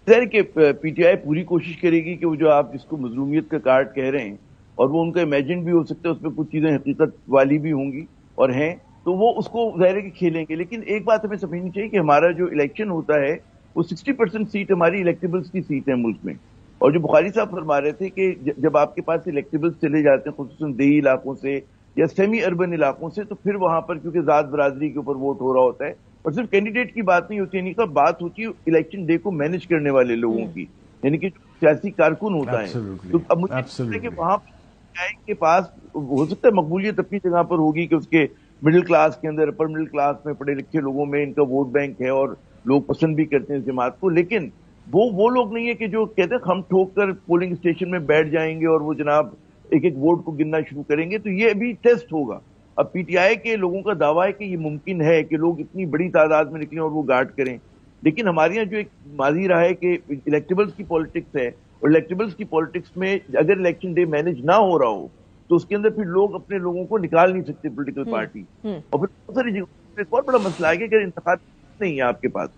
ظاہر کہ پی ٹی آئی پوری کوشش کرے گی کہ وہ جو آپ جس کو مظلومیت کا کارڈ کہہ رہے ہیں, اور وہ ان کا امیجن بھی ہو سکتا ہے, اس میں کچھ چیزیں حقیقت والی بھی ہوں گی اور ہیں, تو وہ اس کو ظاہر ہے کہ کھیلیں گے. لیکن ایک بات ہمیں سمجھنی چاہیے کہ ہمارا جو الیکشن ہوتا ہے وہ 60% سیٹ ہماری الیکٹیبلز کی سیٹ ہے ملک میں. اور جو بخاری صاحب فرما رہے تھے کہ جب آپ کے پاس الیکٹیبلز چلے جاتے ہیں خصوصاً دیہی علاقوں سے یا سیمی اربن علاقوں سے, تو پھر وہاں پر کیونکہ ذات برادری کے اوپر ووٹ ہو رہا ہوتا ہے, اور صرف کینڈیڈیٹ کی بات نہیں ہوتی, یعنی کہ بات ہوتی ہے الیکشن ڈے کو مینج کرنے والے لوگوں کی, یعنی کہ سیاسی کارکن ہوتا ہے. تو اب مجھے لگتا ہے کہ وہاں کے پاس ہو سکتا ہے مقبولیت اپنی جگہ پر ہوگی کہ اس کے مڈل کلاس کے اندر, اپر مڈل کلاس میں پڑھے لکھے لوگوں میں ان کا ووٹ بینک ہے اور لوگ پسند بھی کرتے ہیں اس جماعت کو. لیکن وہ لوگ نہیں ہے کہ جو کہتے ہیں ہم ٹھوک کر پولنگ اسٹیشن میں بیٹھ جائیں گے اور وہ جناب ایک ایک ووٹ کو گننا شروع کریں گے. تو یہ ابھی ٹیسٹ ہوگا. اب پی ٹی آئی کے لوگوں کا دعویٰ ہے کہ یہ ممکن ہے کہ لوگ اتنی بڑی تعداد میں نکلیں اور وہ گارڈ کریں, لیکن ہمارے یہاں جو ایک ماضی رہا ہے کہ الیکٹیبلز کی پالیٹکس ہے, اور الیکٹیبلز کی پالیٹکس میں اگر الیکشن ڈے مینج نہ ہو رہا ہو تو اس کے اندر پھر لوگ اپنے لوگوں کو نکال نہیں سکتے پولیٹیکل پارٹی. اور پھر بہت ساری جگہوں ایک اور بڑا مسئلہ ہے کہ اگر انتخاب نہیں ہے آپ کے پاس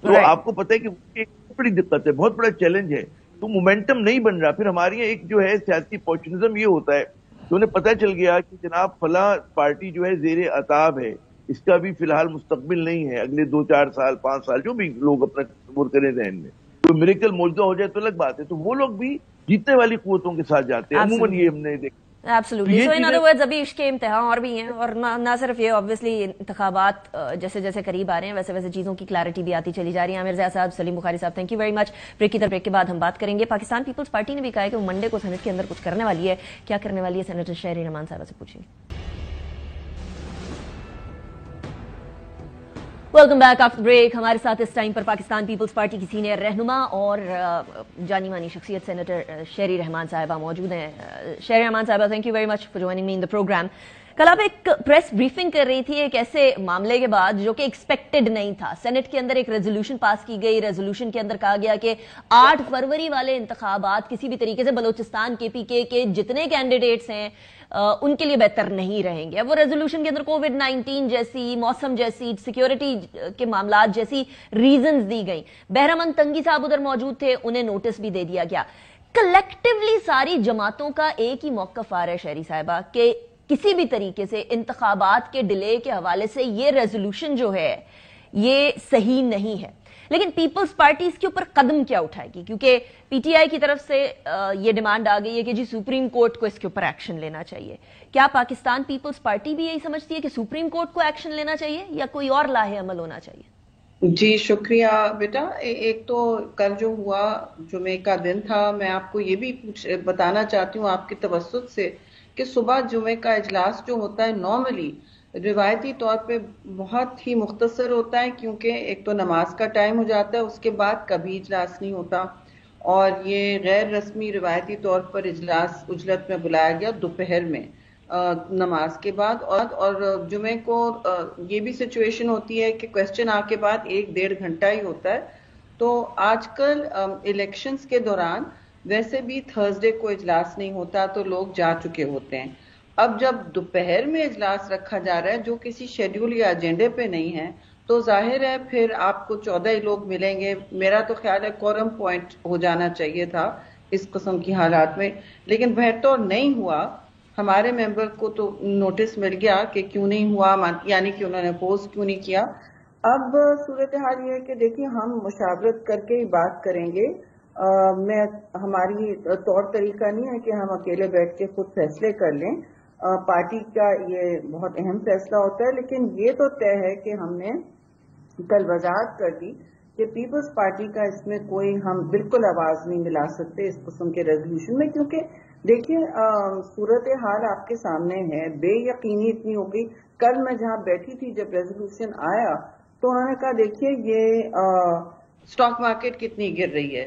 تو آپ کو پتہ ہے کہ ایک بڑی دقت ہے, بہت بڑا چیلنج ہے, تو مومنٹم نہیں بن رہا. پھر ہمارے یہاں ایک جو ہے سیاسی پوپولزم یہ ہوتا ہے کہ انہیں پتہ چل گیا کہ جناب فلاں پارٹی جو ہے زیر عتاب ہے, اس کا بھی فی الحال مستقبل نہیں ہے اگلے 2-4 سال 5 سال جو بھی لوگ اپنا تصور کریں ذہن میں, تو میریکل موجودہ ہو جائے تو الگ بات ہے. تو وہ لوگ بھی جیتنے والی قوتوں کے ساتھ جاتے ہیں عموماً, یہ ہم نے دیکھا. Absolutely. So in other words, ابھی اس کے امتحان اور بھی ہیں, اور نہ صرف یہ, obviously انتخابات جیسے جیسے قریب آ رہے ہیں ویسے ویسے چیزوں کی کلیئرٹی بھی آتی چلی جا رہی ہے. عامر ضیاء صاحب, سلیم بخاری صاحب, thank you very much. Break کی بریک کے بعد ہم بات کریں گے. پاکستان پیپلز پارٹی نے بھی کہا ہے کہ وہ منڈے کو سینٹ کے اندر کچھ کرنے والی ہے. کیا کرنے والی ہے سینیٹر شہری رحمان صاحبہ سے پوچھیں گے. Welcome back after break. ہمارے ساتھ اس ٹائم پر پاکستان پیپلز پارٹی کی سینئر رہنما اور جانی مانی شخصیت سینیٹر شہری رحمان صاحبہ موجود ہیں. Sherry Rehman sahiba, thank you very much for joining me in the programme. کل آپ ایک پریس بریفنگ کر رہی تھی ایک ایسے معاملے کے بعد جو کہ ایکسپیکٹڈ نہیں تھا. سینٹ کے اندر ایک ریزولوشن پاس کی گئی, ریزولوشن کے اندر کہا گیا کہ 8 فروری والے انتخابات کسی بھی طریقے سے بلوچستان کے پی کے جتنے کینڈیڈیٹس ہیں ان کے لیے بہتر نہیں رہیں گے. وہ ریزولوشن کے اندر کووڈ-19 جیسی, موسم جیسی, سیکیورٹی کے معاملات جیسی ریزنز دی گئیں. بہرامند تنگی صاحب ادھر موجود تھے, انہیں نوٹس بھی دے دیا گیا. کلیکٹیولی ساری جماعتوں کا ایک ہی موقف آ رہا ہے شہری صاحبہ کہ کسی بھی طریقے سے انتخابات کے ڈیلے کے حوالے سے یہ ریزولوشن جو ہے یہ صحیح نہیں ہے. لیکن پیپلز پارٹی اس کے اوپر قدم کیا اٹھائے گی؟ کیونکہ پی ٹی آئی کی طرف سے یہ ڈیمانڈ آ گئی ہے کہ جی سپریم کورٹ کو اس کے اوپر ایکشن لینا چاہیے. کیا پاکستان پیپلز پارٹی بھی یہی سمجھتی ہے کہ سپریم کورٹ کو ایکشن لینا چاہیے یا کوئی اور لاہے عمل ہونا چاہیے؟ جی شکریہ بیٹا. ایک تو کل جو ہوا جمعے کا دن تھا, میں آپ کو یہ بھی بتانا چاہتی ہوں آپ کی توسط سے کہ صبح جمعے کا اجلاس جو ہوتا ہے نارملی روایتی طور پہ بہت ہی مختصر ہوتا ہے, کیونکہ ایک تو نماز کا ٹائم ہو جاتا ہے, اس کے بعد کبھی اجلاس نہیں ہوتا, اور یہ غیر رسمی روایتی طور پر اجلاس اجلت میں بلایا گیا دوپہر میں نماز کے بعد. اور جمعے کو یہ بھی سچویشن ہوتی ہے کہ کویسچن آ کے بعد 1-1.5 گھنٹہ ہی ہوتا ہے. تو آج کل الیکشنز کے دوران ویسے بھی تھرسڈے کو اجلاس نہیں ہوتا تو لوگ جا چکے ہوتے ہیں. اب جب دوپہر میں اجلاس رکھا جا رہا ہے جو کسی شیڈیول یا ایجنڈے پہ نہیں ہے, تو ظاہر ہے پھر آپ کو 14 ہی لوگ ملیں گے. میرا تو خیال ہے کورم پوائنٹ ہو جانا چاہیے تھا اس قسم کی حالات میں, لیکن بہتر نہیں ہوا. ہمارے ممبر کو تو نوٹس مل گیا کہ کیوں نہیں ہوا, یعنی کہ انہوں نے اپوز کیوں نہیں کیا. اب صورتحال یہ ہے کہ دیکھیے ہم مشاورت کر کے ہی بات کریں گے. ہماری طور طریقہ نہیں ہے کہ ہم اکیلے بیٹھ کے خود فیصلے کر لیں. پارٹی کا یہ بہت اہم فیصلہ ہوتا ہے, لیکن یہ تو طے ہے کہ ہم نے کل وضاحت کر دی کہ پیپلز پارٹی کا اس میں کوئی ہم بالکل آواز نہیں ملا سکتے اس قسم کے ریزولوشن میں, کیونکہ دیکھیے صورتحال آپ کے سامنے ہے, بے یقینی اتنی ہو گئی. کل میں جہاں بیٹھی تھی جب ریزولوشن آیا تو انہوں نے کہا دیکھیے یہ اسٹاک مارکیٹ کتنی گر رہی ہے,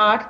8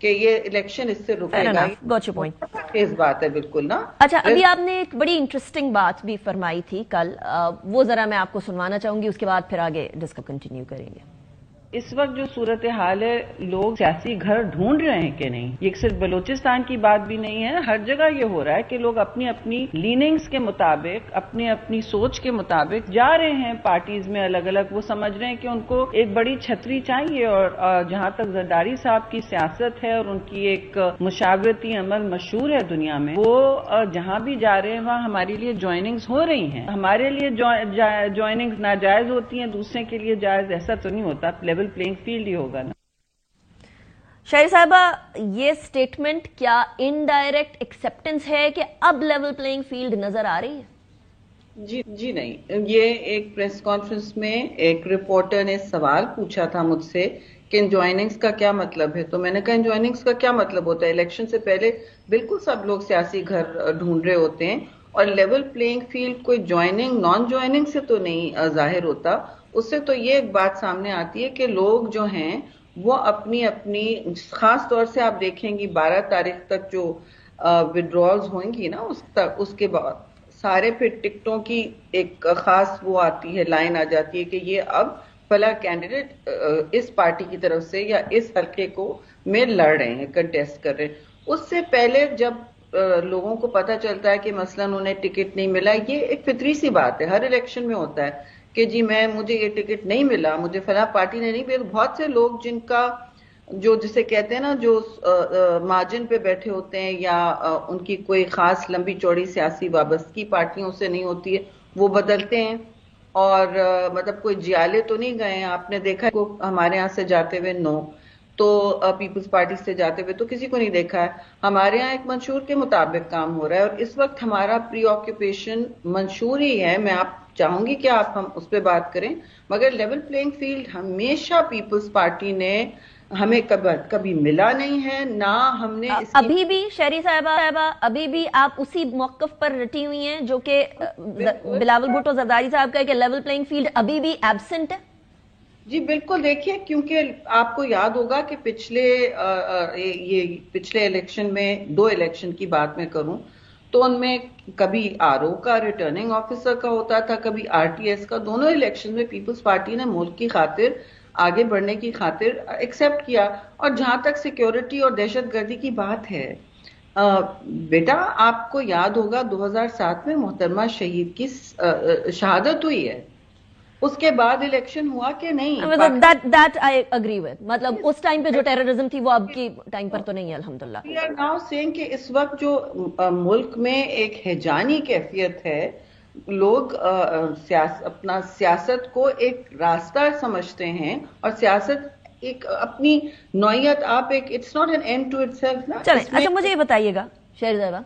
کہ یہ الیکشن اس سے رکے گا، اس بات ہے بالکل نا. اچھا، ابھی آپ نے ایک بڑی انٹرسٹنگ بات بھی فرمائی تھی کل، وہ ذرا میں آپ کو سنوانا چاہوں گی، اس کے بعد پھر آگے ڈسکس کنٹینیو کریں گے. اس وقت جو صورتحال ہے، لوگ سیاسی گھر ڈھونڈ رہے ہیں کہ نہیں. یہ صرف بلوچستان کی بات بھی نہیں ہے، ہر جگہ یہ ہو رہا ہے کہ لوگ اپنی اپنی لیننگز کے مطابق، اپنی اپنی سوچ کے مطابق جا رہے ہیں پارٹیز میں الگ الگ. وہ سمجھ رہے ہیں کہ ان کو ایک بڑی چھتری چاہیے، اور جہاں تک زرداری صاحب کی سیاست ہے اور ان کی ایک مشاورتی عمل مشہور ہے دنیا میں، وہ جہاں بھی جا رہے ہیں وہاں ہمارے لیے جوائننگز ہو رہی ہیں. ہمارے لیے جوائننگز ناجائز ہوتی ہیں، دوسرے کے لیے جائز، ایسا تو نہیں ہوتا. لیول پلینگ فیلڈ ہی ہوگا نا. شاعری صاحبہ، یہ سٹیٹمنٹ کیا انڈائریکٹ ایکسپٹنس ہے کہ اب لیول پلینگ فیلڈ نظر آ رہی ہے؟ جی نہیں. یہ ایک پریس کانفرنس میں ایک رپورٹر نے سوال پوچھا تھا مجھ سے کہ ان جوائننگز کا کیا مطلب ہے، تو میں نے کہا ان جوائننگز کا کیا مطلب ہوتا ہے. الیکشن سے پہلے بالکل سب لوگ سیاسی گھر ڈھونڈ رہے ہوتے ہیں، اور لیول پلینگ فیلڈ کوئی جوائننگ نان جوائننگ سے تو نہیں ظاہر ہوتا. اس سے تو یہ ایک بات سامنے آتی ہے کہ لوگ جو ہیں وہ اپنی اپنی، خاص طور سے آپ دیکھیں گی 12 تاریخ تک جو وڈرالز ہوئیں گی نا، اس کے بعد سارے پھر ٹکٹوں کی ایک خاص وہ آتی ہے، لائن آ جاتی ہے کہ یہ اب فلاں کینڈیڈیٹ اس پارٹی کی طرف سے یا اس حلقے کو میں لڑ رہے ہیں، کنٹیسٹ کر رہے ہیں. اس سے پہلے جب لوگوں کو پتہ چلتا ہے کہ مثلاً انہیں ٹکٹ نہیں ملا، یہ ایک فطری سی بات ہے، ہر الیکشن میں ہوتا ہے کہ جی مجھے یہ ٹکٹ نہیں ملا، مجھے فلاں پارٹی نے نہیں ملا. بہت سے لوگ جن کا جو جسے کہتے ہیں نا، جو مارجن پہ بیٹھے ہوتے ہیں یا ان کی کوئی خاص لمبی چوڑی سیاسی وابستگی پارٹیوں سے نہیں ہوتی ہے، وہ بدلتے ہیں. اور مطلب کوئی جیالے تو نہیں گئے ہیں. آپ نے دیکھا ہمارے یہاں سے جاتے ہوئے تو پیپلز پارٹی سے جاتے ہوئے تو کسی کو نہیں دیکھا ہے. ہمارے یہاں ایک منشور کے مطابق کام ہو رہا ہے، اور اس وقت ہمارا پری آکوپیشن منشور ہی ہے. میں آپ چاہوں گی کہ آپ ہم اس پہ بات کریں، مگر لیول پلینگ فیلڈ ہمیشہ پیپلز پارٹی نے ہمیں کبھی ملا نہیں ہے، نہ ہم نے ابھی بھی. شہری صاحبہ، ابھی بھی آپ اسی موقف پر رٹی ہوئی ہیں جو کہ بلاول بھٹو زرداری صاحب کا، کہ لیول پلینگ فیلڈ ابھی بھی ایبسنٹ ہے؟ جی بالکل. دیکھیے، کیونکہ آپ کو یاد ہوگا کہ پچھلے الیکشن میں 2 الیکشن کی بات میں کروں تو ان میں کبھی آر او کا، ریٹرننگ آفیسر کا ہوتا تھا، کبھی آر ٹی ایس کا. دونوں الیکشن میں پیپلز پارٹی نے ملک کی خاطر، آگے بڑھنے کی خاطر ایکسپٹ کیا. اور جہاں تک سیکیورٹی اور دہشت گردی کی بات ہے، بیٹا آپ کو یاد ہوگا 2007 میں محترمہ شہید کی شہادت ہوئی ہے، اس کے بعد الیکشن ہوا کہ نہیں؟ That I agree with. مطلب اس ٹائم پہ جو ٹیررزم تھی وہ اب کی ٹائم پر تو نہیں ہے الحمدللہ. We are now saying کہ اس وقت جو ملک میں ایک ہیجانی کیفیت ہے، لوگ اپنا سیاست کو ایک راستہ سمجھتے ہیں، اور سیاست ایک اپنی نوعیت، آپ ایک it's not an end to itself نا. چلیں، اچھا مجھے یہ بتائیے گا شہر صاحبہ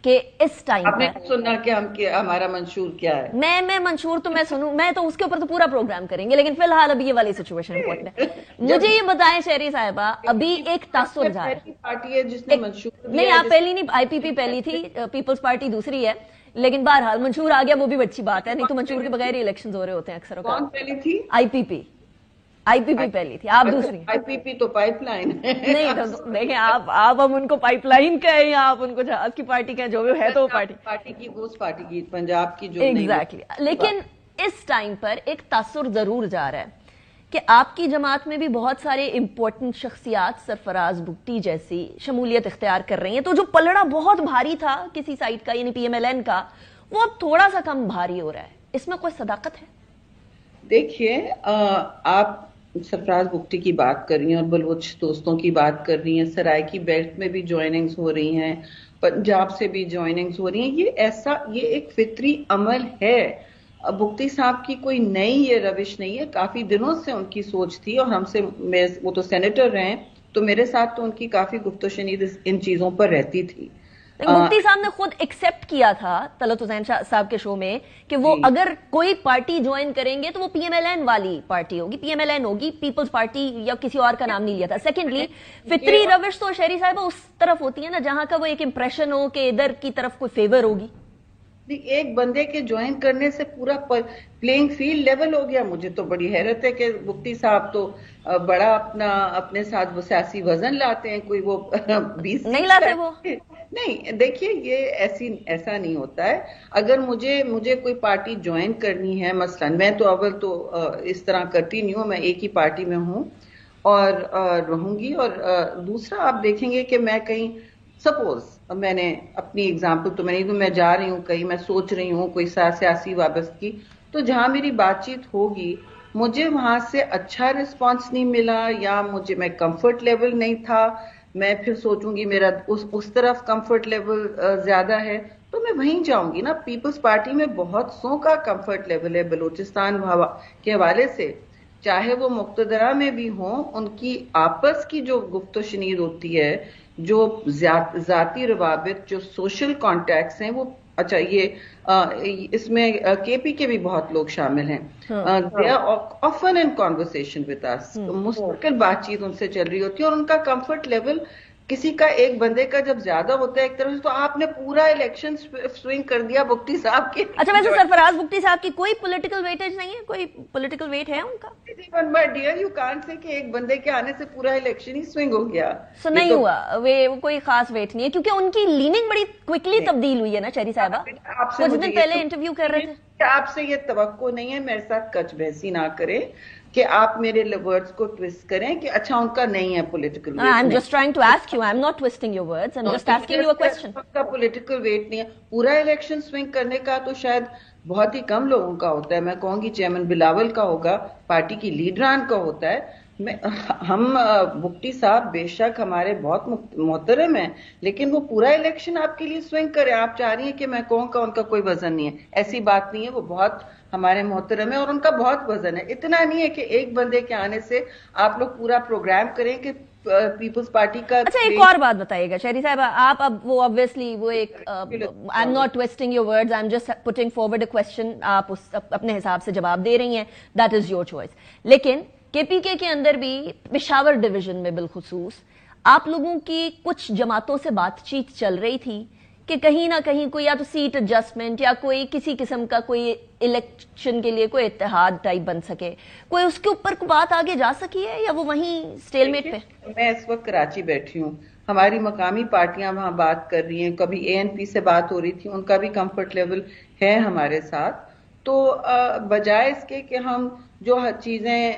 کہ اس ٹائم آپ نے سننا کہ ہمارا منشور کیا ہے. میں منشور تو میں سنوں، میں تو اس کے اوپر تو پورا پروگرام کریں گے، لیکن فی الحال ابھی یہ والی سچویشن امپورٹنٹ ہے. مجھے یہ بتائیں شہری صاحبہ، ابھی ایک تاثر جا رہا ہے، پارٹی ہے جس نے منشور نہیں آپ پہلی نہیں، آئی پی پی پہلی تھی، پیپلز پارٹی دوسری ہے، لیکن بہرحال منشور آ گیا، وہ بھی اچھی بات ہے، نہیں تو منشور کے بغیر ہی الیکشنز ہو رہے ہوتے ہیں اکثر. کون پہلی تھی؟ آئی پی پی پہلی تھی، آپ دوسری. آئی پی پی تو پائپ لائن نہیں تو دیکھیں آپ ہم ان کو پائپ لائن کہیں یا آپ ان کو جہاز کی پارٹی کہیں، جو بھی ہے تو وہ پارٹی کی اس پارٹی کی پنجاب کی جو ایگزیکٹلی. لیکن اس ٹائم پر ایک تاثر ضرور جا رہا ہے کہ آپ کی جماعت میں بھی بہت سارے امپورٹنٹ شخصیات سرفراز بگٹی جیسی شمولیت اختیار کر رہی ہیں، تو جو پلڑا بہت بھاری تھا کسی سائٹ کا، یعنی پی ایم ایل این کا، وہ اب تھوڑا سا کم بھاری ہو رہا ہے. اس میں کوئی صداقت ہے؟ دیکھیے، آپ سرفراز بگٹی کی بات کر رہی ہیں اور بلوچ دوستوں کی بات کر رہی ہیں، سرائے کی بیلٹ میں بھی جوائننگز ہو رہی ہیں، پنجاب سے بھی جوائننگز ہو رہی ہیں. یہ ایک فطری عمل ہے. بگٹی صاحب کی کوئی نئی یہ روش نہیں ہے، کافی دنوں سے ان کی سوچ تھی، اور ہم سے، وہ تو سینیٹر رہے تو میرے ساتھ تو ان کی کافی گفت و شنید ان چیزوں پر رہتی تھی. مفتی صاحب نے خود ایکسپٹ کیا تھا طلعت حسین صاحب کے شو میں کہ وہ اگر کوئی پارٹی جوائن کریں گے تو وہ پی ایم ایل این والی پارٹی ہوگی، پی ایم ایل این ہوگی، پیپلز پارٹی یا کسی اور کا نام نہیں لیا تھا. سیکنڈلی فطری روش تو شہری صاحبہ اس طرف ہوتی ہے نا جہاں کا وہ ایک امپریشن ہو کہ ادھر کی طرف کوئی فیور ہوگی. ایک بندے کے جوائن کرنے سے پورا پلینگ فیلڈ لیول ہو گیا. مجھے تو بڑی حیرت ہے کہ مفتی صاحب تو بڑا اپنے ساتھ وہ سیاسی وزن لاتے ہیں, کوئی وہ 20 نہیں لاتے وہ. نہیں, دیکھیے یہ ایسا نہیں ہوتا ہے. اگر مجھے کوئی پارٹی جوائن کرنی ہے, مثلا میں تو اول تو اس طرح کرتی نہیں ہوں, میں ایک ہی پارٹی میں ہوں اور رہوں گی. اور دوسرا آپ دیکھیں گے کہ میں کہیں سپوز میں نے اپنی اگزامپل تو میں جا رہی ہوں کہیں, میں سوچ رہی ہوں کوئی سیاسی وابستگی, تو جہاں میری بات چیت ہوگی مجھے وہاں سے اچھا رسپانس نہیں ملا یا میں کمفرٹ لیول نہیں تھا, میں پھر سوچوں گی میرا اس طرف کمفرٹ لیول زیادہ ہے تو میں وہیں جاؤں گی نا. پیپلز پارٹی میں بہت سو کا کمفرٹ لیول ہے بلوچستان کے حوالے سے, چاہے وہ مقتدرہ میں بھی ہوں, ان کی آپس کی جو گفت و شنید ہوتی ہے, جو ذاتی روابط, جو سوشل کانٹیکٹس ہیں وہ اچھا یہ اس میں کے پی کے بھی بہت لوگ شامل ہیں. they are often in conversation with us, مستقل بات چیت ان سے چل رہی ہوتی ہے اور ان کا کمفرٹ لیول کسی کا ایک بندے کا جب زیادہ ہوتا ہے ایک طرف سے, تو آپ نے پورا الیکشن سوئنگ کر دیا بھکتی صاحب کے. اچھا ویسے سرفراز بھکتی صاحب کی کوئی پولیٹیکل ویٹیج نہیں ہے, کوئی پولیٹیکل ویٹ ہے ان کا؟ My dear, you can't say کہ ایک بندے کے آنے سے پورا الیکشن ہی سوئنگ ہو گیا. سو نہیں ہوا, وہ کوئی خاص ویٹ نہیں ہے کیونکہ ان کی لیننگ بڑی کوئکلی تبدیل ہوئی ہے نا شہری صاحبہ. کچھ دن پہلے انٹرویو کر رہے تھے. آپ سے یہ توقع نہیں ہے میرے ساتھ کچ بحثی نہ کریں کہ آپ میرے ورڈز کو ٹویسٹ کریں کہ اچھا ان کا نہیں ہے political weight. I'm just trying to ask you, I'm not twisting your words, I'm just asking you a question. ان کا پولیٹیکل ویٹ نہیں ہے. پورا الیکشن سوئنگ کرنے کا تو شاید بہت ہی کم لوگوں کا ہوتا ہے. میں کہوں گی چیئرمین بلاول کا ہوگا, پارٹی کی لیڈران کا ہوتا ہے. ہم بھکتی صاحب بے شک ہمارے بہت محترم ہیں, لیکن وہ پورا الیکشن آپ کے لیے سوئنگ کرے. آپ چاہ رہی ہیں کہ میں کہوں کہ ان کا کوئی وزن نہیں ہے, ایسی بات نہیں ہے. وہ بہت ہمارے محترم ہیں اور ان کا بہت وزن ہے. اتنا نہیں ہے کہ ایک بندے کے آنے سے آپ لوگ پورا پروگرام کریں کہ پیپلز پارٹی کا. اچھا ایک اور بات بتائیے گا شہری صاحبہ, آپ اب وہ obviously وہ ایک I'm not twisting your words, I'm just putting forward a question, آپ اپنے حساب سے جواب دے رہی ہیں, that is your choice. لیکن کے پی کے اندر بھی پشاور ڈویژن میں بالخصوص آپ لوگوں کی کچھ جماعتوں سے بات چیت چل رہی تھی کہ کہیں نہ کہیں کوئی یا تو سیٹ ایڈجسٹمنٹ یا کوئی کسی قسم کا کوئی الیکشن کے لیے کوئی اتحاد ٹائپ بن سکے, کوئی اس کے اوپر کوئی بات آگے جا سکی ہے یا وہ وہیں سٹیل میٹ پہ؟ میں اس وقت کراچی بیٹھی ہوں, ہماری مقامی پارٹیاں وہاں بات کر رہی ہیں, کبھی اے این پی سے بات ہو رہی تھی, ان کا بھی کمفرٹ لیول ہے ہمارے ساتھ. تو بجائے اس کے کہ ہم جو چیزیں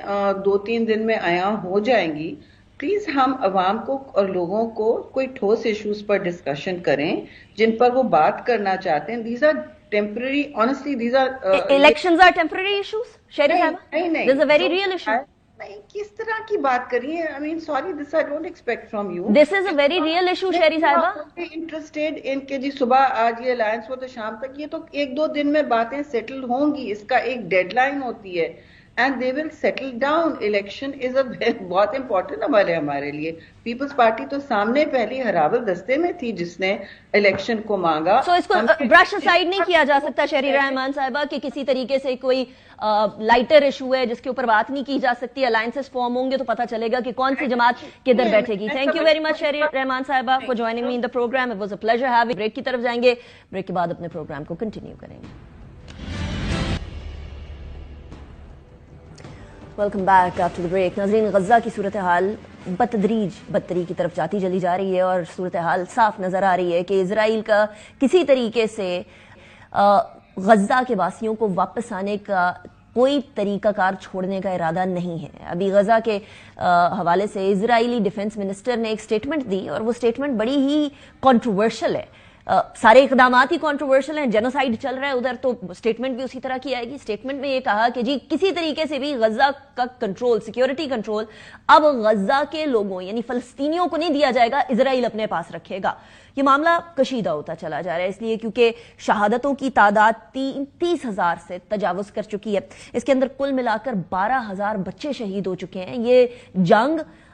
2-3 دن میں عیاں ہو جائیں گی, پلیز ہم عوام کو اور لوگوں کو کوئی ٹھوس ایشوز پر ڈسکشن کریں جن پر وہ بات کرنا چاہتے ہیں. These are temporary, honestly these are elections are temporary issues شہری صاحبہ. نہیں, this is a very real issue. نہیں, کس طرح کی بات کریے, I mean sorry, this I don't expect from you. This is a very real issue شہری صاحبہ. انٹرسٹیڈ ان کے جی صبح آج یہ الائنس ہو تو شام تک, یہ تو 1-2 دن میں باتیں سیٹل ہوں گی, اس کا ایک ڈیڈ لائن ہوتی ہے. And they will settle down. Election is بہت امپورٹنٹ ہمارے لیے. پیپلز پارٹی تو سامنے پہلی ہراول دستے میں تھی جس نے الیکشن کو مانگا. سو اس کو برش اسائڈ نہیں کیا جا سکتا شہری رحمان صاحبہ کہ کسی طریقے سے کوئی لائٹر ایشو ہے جس کے اوپر بات نہیں کی جا سکتی. الائنسز فارم ہوں گے تو پتا چلے گا کہ کون سی جماعت کدھر بیٹھے گی. Thank you very much Sherry Rehman sahiba for joining me in the programme. It was a pleasure having. Break کی طرف جائیں گے, بریک کے بعد اپنے پروگرام کو کنٹینیو کریں گے. Welcome back after the break. ناظرین, غزہ کی صورتحال بتدریج بدتری کی طرف جاتی چلی جا رہی ہے اور صورتحال صاف نظر آ رہی ہے کہ اسرائیل کا کسی طریقے سے غزہ کے واسیوں کو واپس آنے کا کوئی طریقہ کار چھوڑنے کا ارادہ نہیں ہے. ابھی غزہ کے حوالے سے اسرائیلی ڈیفنس منسٹر نے ایک سٹیٹمنٹ دی اور وہ سٹیٹمنٹ بڑی ہی کنٹروورشل ہے. سارے اقدامات ہی کنٹروورشل ہیں. جینوسائیڈ چل رہا ہے ادھر تو سٹیٹمنٹ بھی اسی طرح کی آئے گی. سٹیٹمنٹ میں یہ کہا کہ جی کسی طریقے سے بھی غزہ کا کنٹرول, سیکیورٹی کنٹرول اب غزہ کے لوگوں یعنی فلسطینیوں کو نہیں دیا جائے گا, اسرائیل اپنے پاس رکھے گا. یہ معاملہ کشیدہ ہوتا چلا جا رہا ہے اس لیے کیونکہ شہادتوں کی تعداد 30,000 سے تجاوز کر چکی ہے. اس کے اندر کل ملا کر 12,000 بچے شہید ہو چکے ہیں. یہ جنگ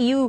EU